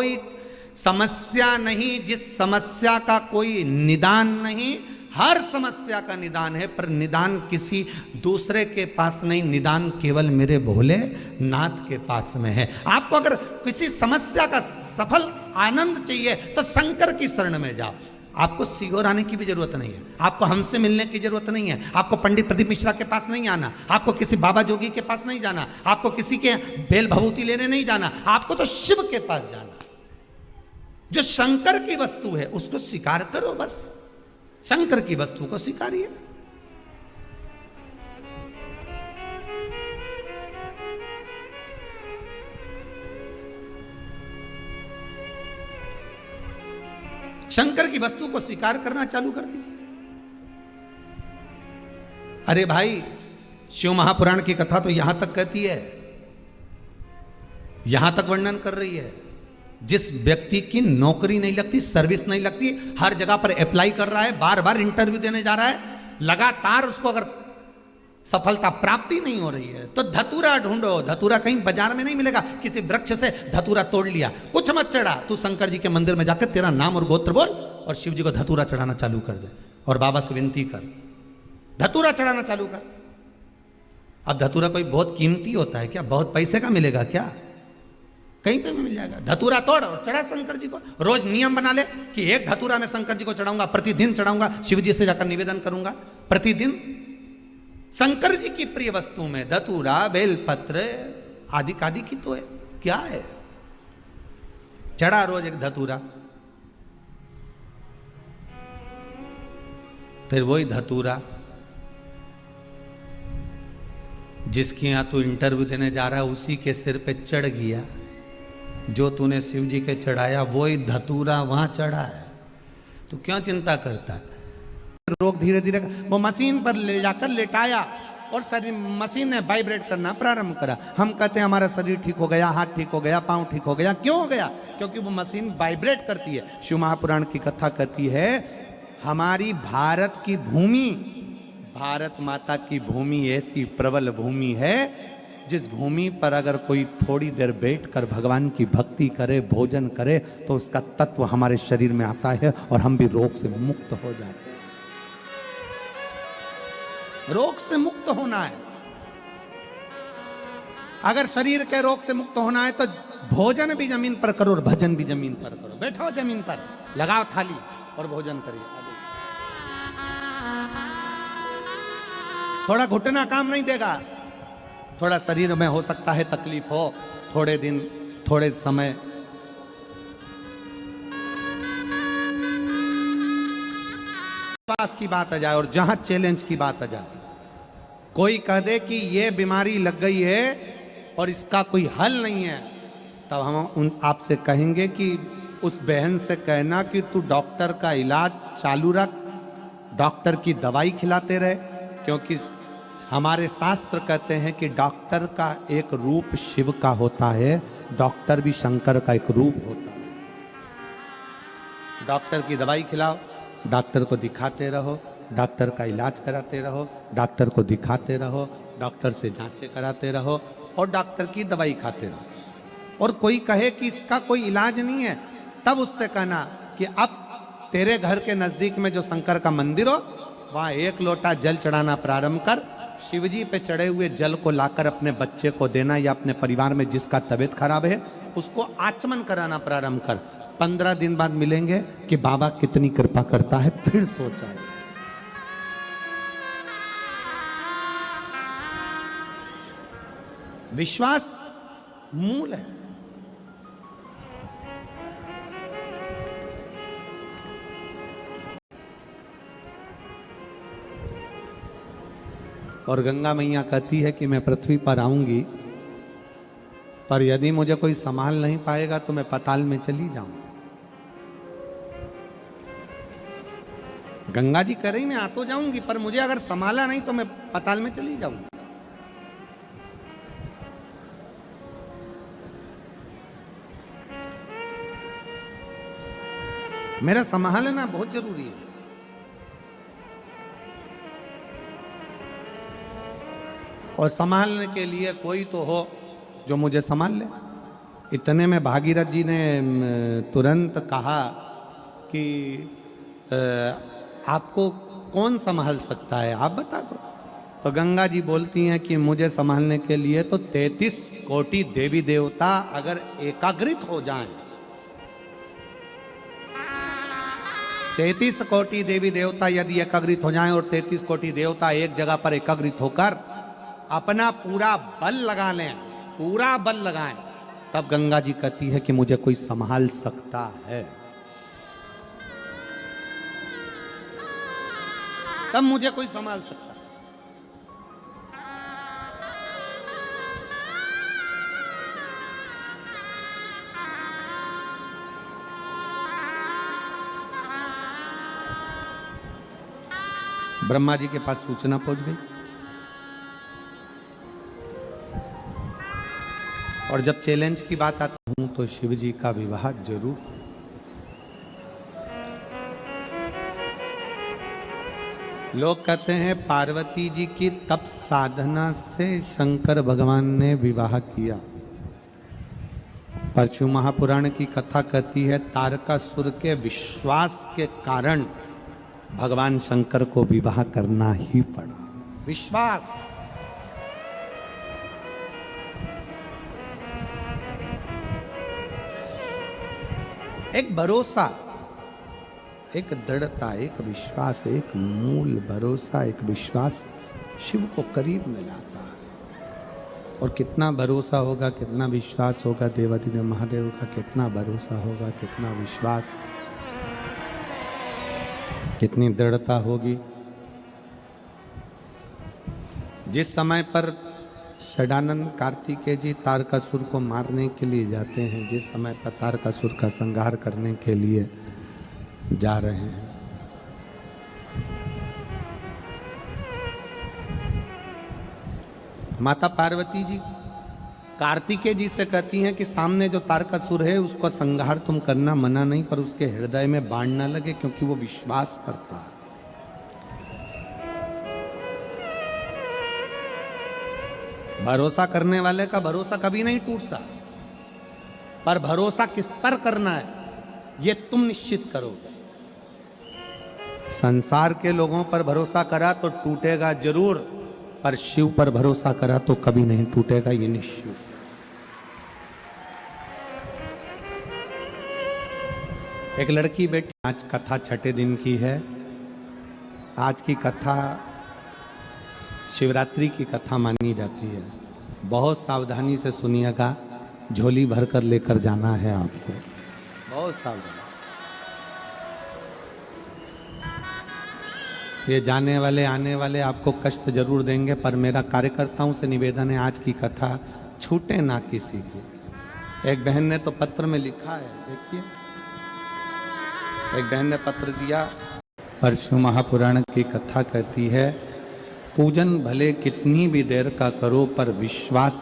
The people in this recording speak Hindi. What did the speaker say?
कोई समस्या नहीं, जिस समस्या का कोई निदान नहीं। हर समस्या का निदान है, पर निदान किसी दूसरे के पास नहीं, निदान केवल मेरे भोले नाथ के पास में है। आपको अगर किसी समस्या का सफल आनंद चाहिए तो शंकर की शरण में जाओ। आपको सीहोर आने की भी जरूरत नहीं है, आपको हमसे मिलने की जरूरत नहीं है, आपको पंडित प्रदीप मिश्रा के पास नहीं आना, आपको किसी बाबा जोगी के पास नहीं जाना, आपको किसी के बेल भभूति लेने नहीं जाना, आपको तो शिव के पास जाना। जो शंकर की वस्तु है उसको स्वीकार करो, बस शंकर की वस्तु को स्वीकारिए। शंकर की वस्तु को स्वीकार करना चालू कर दीजिए। अरे भाई, शिव महापुराण की कथा तो यहां तक कहती है, यहां तक वर्णन कर रही है, जिस व्यक्ति की नौकरी नहीं लगती, सर्विस नहीं लगती, हर जगह पर अप्लाई कर रहा है, बार बार इंटरव्यू देने जा रहा है, लगातार उसको अगर सफलता प्राप्ति नहीं हो रही है तो धतूरा ढूंढो। धतूरा कहीं बाजार में नहीं मिलेगा, किसी वृक्ष से धतूरा तोड़ लिया, कुछ मत चढ़ा, तू शंकर जी के मंदिर में जाकर तेरा नाम और गोत्र बोल और शिव जी को धतूरा चढ़ाना चालू कर दे और बाबा से विनती कर, धतूरा चढ़ाना चालू कर। अब धतूरा कोई बहुत कीमती होता है क्या? बहुत पैसे का मिलेगा क्या? कहीं पे भी मिल जाएगा। धतूरा तोड़ और चढ़ा शंकर जी को। रोज नियम बना ले कि एक धतूरा मैं शंकर जी को चढ़ाऊंगा, प्रतिदिन चढ़ाऊंगा, शिव जी से जाकर निवेदन करूंगा प्रतिदिन। शंकर जी की प्रिय वस्तु में धतूरा, बेलपत्र आदि कादि की तो है, क्या है? चढ़ा रोज एक धतूरा, फिर वही धतूरा जिसके यहां तू इंटरव्यू देने जा रहा है उसी के सिर पे चढ़ गया। जो तूने शिव जी के चढ़ाया वही धतूरा वहां चढ़ा है, तो क्यों चिंता करता है? रोग धीरे धीरे वो मशीन पर ले जाकर लेटाया और शरीर मशीन ने वाइब्रेट करना प्रारंभ करा। हम कहते हैं हमारा शरीर ठीक हो गया, हाथ ठीक हो गया, पांव ठीक हो गया। क्यों हो गया? क्योंकि वो मशीन वाइब्रेट करती है। शिव महापुराण की कथा कहती है हमारी भारत की भूमि, भारत माता की भूमि ऐसी प्रबल भूमि है जिस भूमि पर अगर कोई थोड़ी देर बैठकर भगवान की भक्ति करे, भोजन करे, तो उसका तत्व हमारे शरीर में आता है और हम भी रोग से मुक्त हो जाते हैं। रोग से मुक्त होना है, अगर शरीर के रोग से मुक्त होना है तो भोजन भी जमीन पर करो और भजन भी जमीन पर करो। बैठो जमीन पर, लगाओ थाली और भोजन करिए। थोड़ा घुटना काम नहीं देगा, थोड़ा शरीर में हो सकता है तकलीफ हो, थोड़े दिन, थोड़े समय। पास की बात आ जाए और जहां चैलेंज की बात आ जाए, कोई कह दे कि ये बीमारी लग गई है और इसका कोई हल नहीं है, तब हम आपसे कहेंगे कि उस बहन से कहना कि तू डॉक्टर का इलाज चालू रख, डॉक्टर की दवाई खिलाते रहे, क्योंकि हमारे शास्त्र कहते हैं कि डॉक्टर का एक रूप शिव का होता है, डॉक्टर भी शंकर का एक रूप होता है। डॉक्टर की दवाई खिलाओ, डॉक्टर को दिखाते रहो, डॉक्टर का इलाज कराते रहो, डॉक्टर को दिखाते रहो, डॉक्टर से जांचें कराते रहो और डॉक्टर की दवाई खाते रहो। और कोई कहे कि इसका कोई इलाज नहीं है, तब उससे कहना कि अब तेरे घर के नजदीक में जो शंकर का मंदिर हो वहां एक लोटा जल चढ़ाना प्रारंभ कर। शिवजी पे चढ़े हुए जल को लाकर अपने बच्चे को देना या अपने परिवार में जिसका तबीयत खराब है उसको आचमन कराना प्रारंभ कर। 15 दिन बाद मिलेंगे कि बाबा कितनी कृपा करता है, फिर सोचा है। विश्वास मूल है। और गंगा मैया कहती है कि मैं पृथ्वी पर आऊंगी, पर यदि मुझे कोई संभाल नहीं पाएगा तो मैं पाताल में चली जाऊंगी। गंगा जी कह रही मैं आ तो जाऊंगी, पर मुझे अगर संभाला नहीं तो मैं पाताल में चली जाऊंगी। मेरा संभालना बहुत जरूरी है। और संभालने के लिए कोई तो हो जो मुझे संभाल ले। इतने में भागीरथ जी ने तुरंत कहा कि आपको कौन संभाल सकता है, आप बता दो। तो गंगा जी बोलती हैं कि मुझे संभालने के लिए तो 33 कोटि देवी देवता अगर एकाग्रित हो जाएं, 33 कोटि देवी देवता यदि एकाग्रित हो जाएं और 33 कोटि देवता एक जगह पर एकाग्रित होकर अपना पूरा बल लगा लें, पूरा बल लगाएं, तब गंगा जी कहती है कि मुझे कोई संभाल सकता है, तब मुझे कोई संभाल सकता है। ब्रह्मा जी के पास सूचना पहुंच गई और जब चैलेंज की बात आती हूं तो शिव जी का विवाह जरूर। लोग कहते हैं पार्वती जी की तप साधना से शंकर भगवान ने विवाह किया। परशु महापुराण की कथा कहती है तारकासुर के विश्वास के कारण भगवान शंकर को विवाह करना ही पड़ा। विश्वास, एक भरोसा, एक दृढ़ता, एक विश्वास, एक मूल भरोसा, एक विश्वास शिव को करीब में लाता है। और कितना भरोसा होगा, कितना विश्वास होगा देवाधिदेव महादेव का, कितना भरोसा होगा, कितना विश्वास, कितनी दृढ़ता होगी। जिस समय पर षडानंद कार्तिकेय जी तारकासुर को मारने के लिए जाते हैं, जिस समय पर तारकासुर का संहार करने के लिए जा रहे हैं, माता पार्वती जी कार्तिकेय जी से कहती हैं कि सामने जो तारकासुर है उसको संहार तुम करना मना नहीं, पर उसके हृदय में बाण न लगे क्योंकि वो विश्वास करता है। भरोसा करने वाले का भरोसा कभी नहीं टूटता, पर भरोसा किस पर करना है ये तुम निश्चित करोगे। संसार के लोगों पर भरोसा करा तो टूटेगा जरूर, पर शिव पर भरोसा करा तो कभी नहीं टूटेगा, ये निश्चित। एक लड़की बेटी, आज कथा छठे दिन की है। आज की कथा शिवरात्रि की कथा मानी जाती है। बहुत सावधानी से सुनिएगा, झोली भरकर लेकर जाना है आपको, बहुत सावधान। ये जाने वाले आने वाले आपको कष्ट जरूर देंगे, पर मेरा कार्यकर्ताओं से निवेदन है आज की कथा छूटे ना किसी की। एक बहन ने तो पत्र में लिखा है, देखिए, एक बहन ने पत्र दिया। परशु महापुराण की कथा कहती है पूजन भले कितनी भी देर का करो, पर विश्वास